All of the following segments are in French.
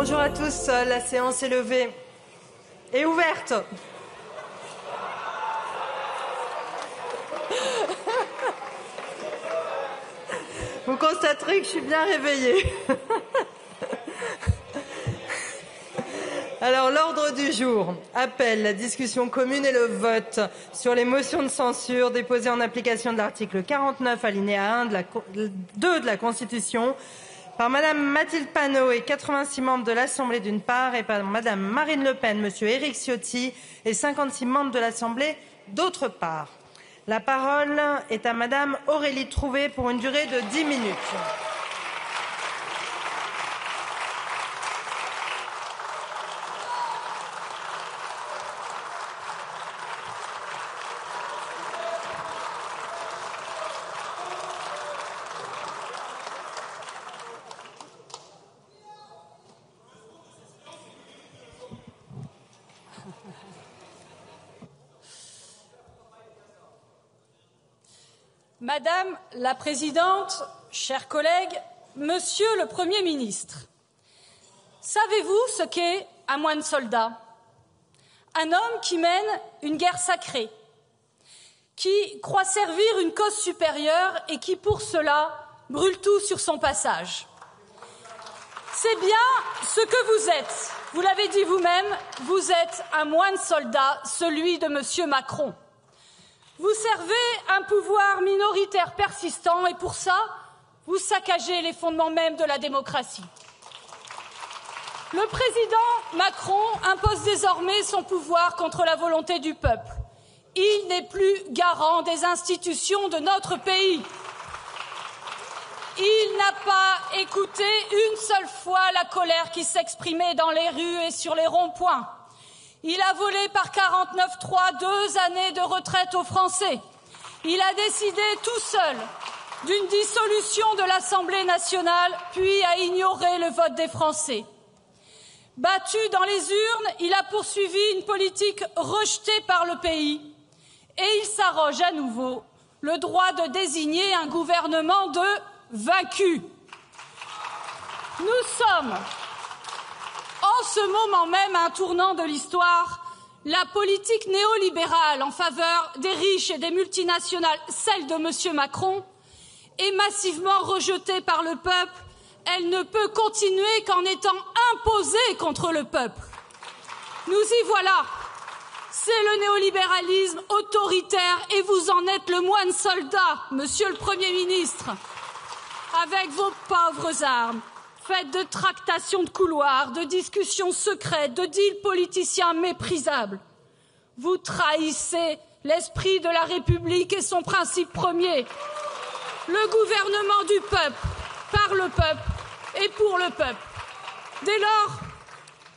Bonjour à tous, la séance est levée et ouverte. Vous constaterez que je suis bien réveillée. Alors, l'ordre du jour appelle la discussion commune et le vote sur les motions de censure déposées en application de l'article 49, alinéa 2 de la Constitution, par Madame Mathilde Panot et 86 membres de l'Assemblée d'une part, et par Madame Marine Le Pen, Monsieur Éric Ciotti et 56 membres de l'Assemblée d'autre part. La parole est à Madame Aurélie Trouvé pour une durée de 10 minutes. Madame la Présidente, chers collègues, Monsieur le Premier ministre, savez-vous ce qu'est un moine soldat? Un homme qui mène une guerre sacrée, qui croit servir une cause supérieure et qui, pour cela, brûle tout sur son passage. C'est bien ce que vous êtes. Vous l'avez dit vous-même, vous êtes un moine soldat, celui de Monsieur Macron. Vous servez un pouvoir minoritaire persistant et pour ça, vous saccagez les fondements mêmes de la démocratie. Le président Macron impose désormais son pouvoir contre la volonté du peuple. Il n'est plus garant des institutions de notre pays. Il n'a pas écouté une seule fois la colère qui s'exprimait dans les rues et sur les ronds-points. Il a volé par 49.3 2 années de retraite aux Français. Il a décidé tout seul d'une dissolution de l'Assemblée nationale, puis a ignoré le vote des Français. Battu dans les urnes, il a poursuivi une politique rejetée par le pays et il s'arroge à nouveau le droit de désigner un gouvernement de vaincus. Nous sommes en ce moment même à un tournant de l'histoire. La politique néolibérale en faveur des riches et des multinationales, celle de M. Macron, est massivement rejetée par le peuple. Elle ne peut continuer qu'en étant imposée contre le peuple. Nous y voilà. C'est le néolibéralisme autoritaire et vous en êtes le moine soldat, Monsieur le Premier ministre, avec vos pauvres armes. Faites de tractations de couloirs, de discussions secrètes, de deals politiciens méprisables. Vous trahissez l'esprit de la République et son principe premier. Le gouvernement du peuple, par le peuple et pour le peuple. Dès lors,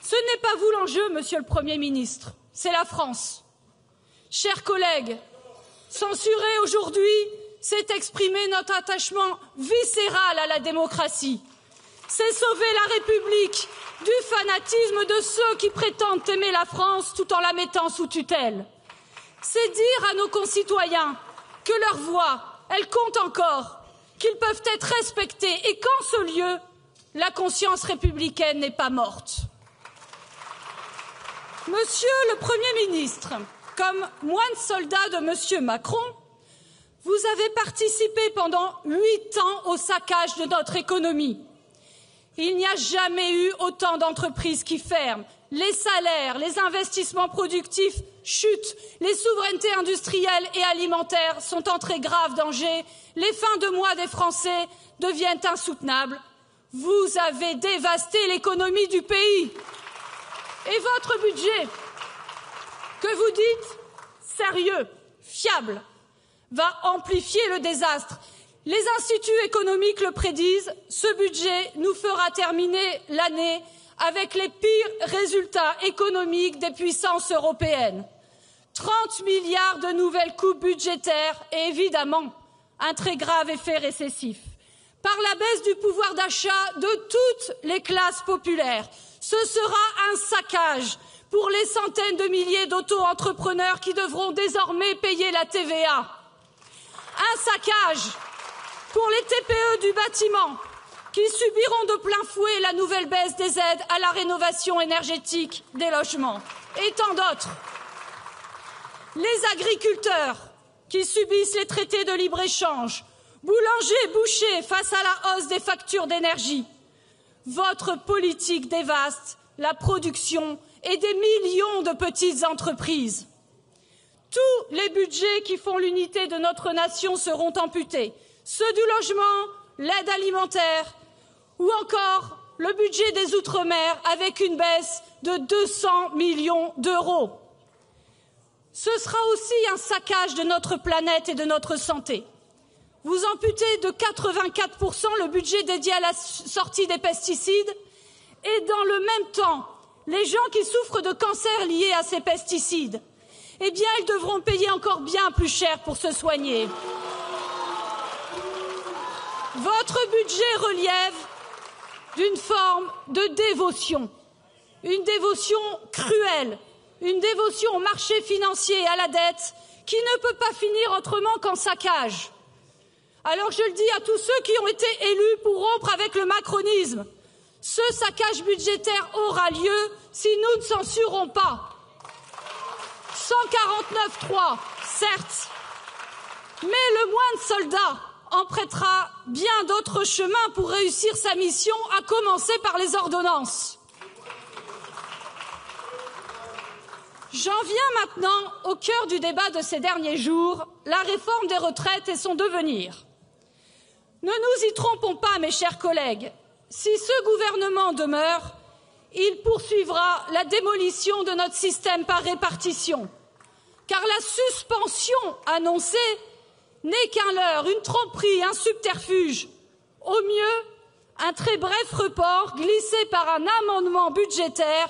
ce n'est pas vous l'enjeu, Monsieur le Premier ministre, c'est la France. Chers collègues, censurer aujourd'hui, c'est exprimer notre attachement viscéral à la démocratie. C'est sauver la République du fanatisme de ceux qui prétendent aimer la France tout en la mettant sous tutelle. C'est dire à nos concitoyens que leur voix, elle compte encore, qu'ils peuvent être respectés et qu'en ce lieu, la conscience républicaine n'est pas morte. Monsieur le Premier ministre, comme moine soldat de Monsieur Macron, vous avez participé pendant 8 ans au saccage de notre économie. Il n'y a jamais eu autant d'entreprises qui ferment. Les salaires, les investissements productifs chutent. Les souverainetés industrielles et alimentaires sont en très grave danger. Les fins de mois des Français deviennent insoutenables. Vous avez dévasté l'économie du pays. Et votre budget, que vous dites sérieux, fiable, va amplifier le désastre. Les instituts économiques le prédisent, ce budget nous fera terminer l'année avec les pires résultats économiques des puissances européennes. 30 milliards de nouvelles coupes budgétaires et évidemment un très grave effet récessif. Par la baisse du pouvoir d'achat de toutes les classes populaires, ce sera un saccage pour les centaines de milliers d'auto-entrepreneurs qui devront désormais payer la TVA. Un saccage pour les TPE du bâtiment, qui subiront de plein fouet la nouvelle baisse des aides à la rénovation énergétique des logements, et tant d'autres. Les agriculteurs qui subissent les traités de libre-échange, boulangers, bouchers face à la hausse des factures d'énergie. Votre politique dévaste la production et des millions de petites entreprises. Tous les budgets qui font l'unité de notre nation seront amputés, ceux du logement, l'aide alimentaire ou encore le budget des Outre-mer avec une baisse de 200 millions d'euros. Ce sera aussi un saccage de notre planète et de notre santé. Vous amputez de 84% le budget dédié à la sortie des pesticides et dans le même temps, les gens qui souffrent de cancers liés à ces pesticides, eh bien, ils devront payer encore bien plus cher pour se soigner. Votre budget relève d'une forme de dévotion, une dévotion cruelle, une dévotion au marché financier et à la dette qui ne peut pas finir autrement qu'en saccage. Alors je le dis à tous ceux qui ont été élus pour rompre avec le macronisme, ce saccage budgétaire aura lieu si nous ne censurons pas. 149.3, certes, mais le moindre soldat en prêtera bien d'autres chemins pour réussir sa mission, à commencer par les ordonnances. J'en viens maintenant au cœur du débat de ces derniers jours, la réforme des retraites et son devenir. Ne nous y trompons pas, mes chers collègues, si ce gouvernement demeure, il poursuivra la démolition de notre système par répartition, car la suspension annoncée n'est qu'un leurre, une tromperie, un subterfuge. Au mieux, un très bref report glissé par un amendement budgétaire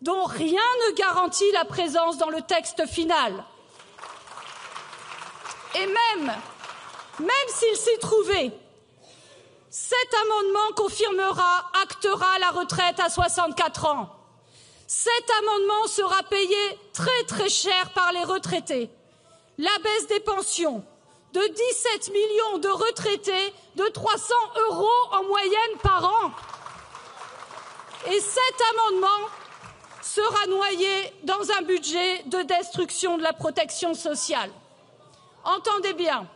dont rien ne garantit la présence dans le texte final. Et même s'il s'y trouvait, cet amendement confirmera, actera la retraite à 64 ans. Cet amendement sera payé très très cher par les retraités. La baisse des pensions de 17 millions de retraités, de 300 € en moyenne par an. Et cet amendement sera noyé dans un budget de destruction de la protection sociale. Entendez bien,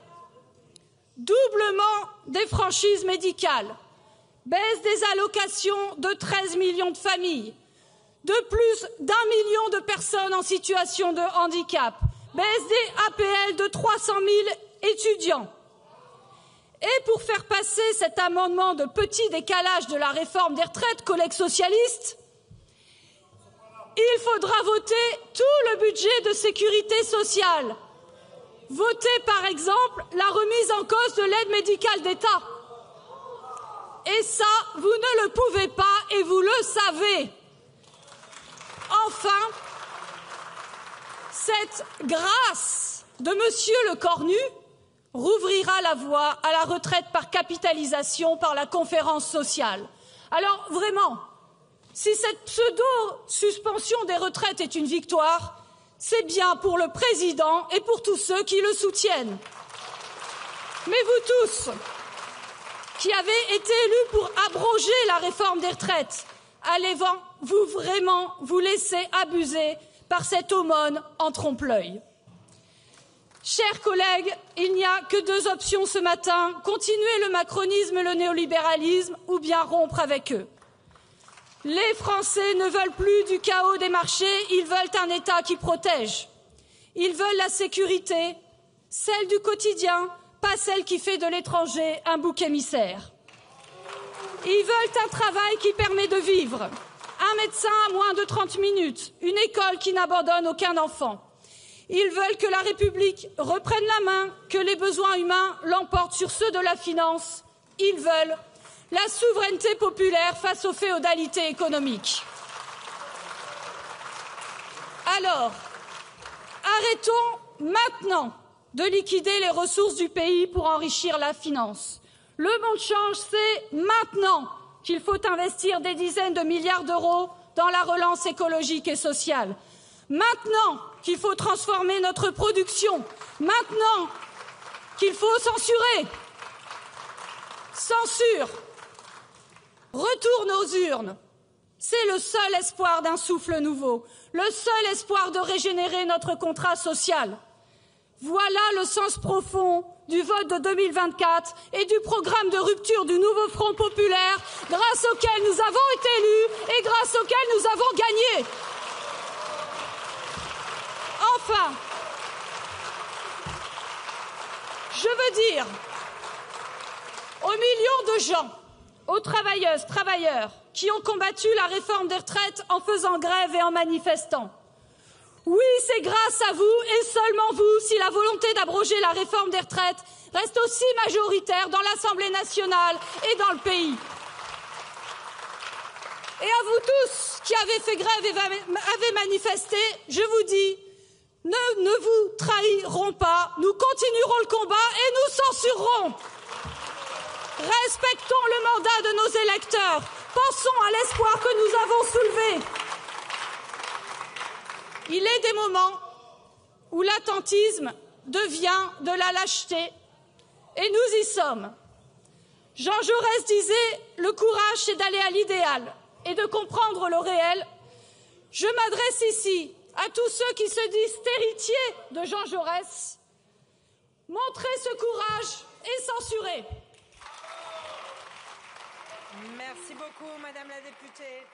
doublement des franchises médicales, baisse des allocations de 13 millions de familles, de plus d'1 million de personnes en situation de handicap, baisse des APL de 300 000 étudiants. Et pour faire passer cet amendement de petit décalage de la réforme des retraites, collègues socialistes, il faudra voter tout le budget de sécurité sociale. Voter, par exemple, la remise en cause de l'aide médicale d'État. Et ça, vous ne le pouvez pas et vous le savez. Enfin, cette grâce de Monsieur Lecornu rouvrira la voie à la retraite par capitalisation par la conférence sociale. Alors, vraiment, si cette pseudo-suspension des retraites est une victoire, c'est bien pour le président et pour tous ceux qui le soutiennent. Mais vous tous, qui avez été élus pour abroger la réforme des retraites, allez-vous vraiment vous laisser abuser par cette aumône en trompe-l'œil? Chers collègues, il n'y a que deux options ce matin, continuer le macronisme et le néolibéralisme ou bien rompre avec eux. Les Français ne veulent plus du chaos des marchés, ils veulent un État qui protège. Ils veulent la sécurité, celle du quotidien, pas celle qui fait de l'étranger un bouc émissaire. Ils veulent un travail qui permet de vivre, un médecin à moins de 30 minutes, une école qui n'abandonne aucun enfant. Ils veulent que la République reprenne la main, que les besoins humains l'emportent sur ceux de la finance. Ils veulent la souveraineté populaire face aux féodalités économiques. Alors, arrêtons maintenant de liquider les ressources du pays pour enrichir la finance. Le monde change, c'est maintenant qu'il faut investir des dizaines de milliards d'euros dans la relance écologique et sociale. Maintenant qu'il faut transformer notre production. Maintenant qu'il faut censurer. Censure retourne aux urnes. C'est le seul espoir d'un souffle nouveau, le seul espoir de régénérer notre contrat social. Voilà le sens profond du vote de 2024 et du programme de rupture du nouveau Front populaire, grâce auquel nous avons été élus et grâce auquel nous avons gagné. Enfin, je veux dire aux millions de gens, aux travailleuses, travailleurs, qui ont combattu la réforme des retraites en faisant grève et en manifestant. Oui, c'est grâce à vous et seulement vous si la volonté d'abroger la réforme des retraites reste aussi majoritaire dans l'Assemblée nationale et dans le pays. Et à vous tous qui avez fait grève et avez manifesté, je vous dis, ne vous trahirons pas, nous continuerons le combat et nous censurerons. Respectons le mandat de nos électeurs, pensons à l'espoir que nous avons soulevé. Il est des moments où l'attentisme devient de la lâcheté, et nous y sommes. Jean Jaurès disait « Le courage, c'est d'aller à l'idéal et de comprendre le réel ». Je m'adresse ici à tous ceux qui se disent héritiers de Jean Jaurès. Montrez ce courage et censurez. Merci beaucoup, Madame la députée.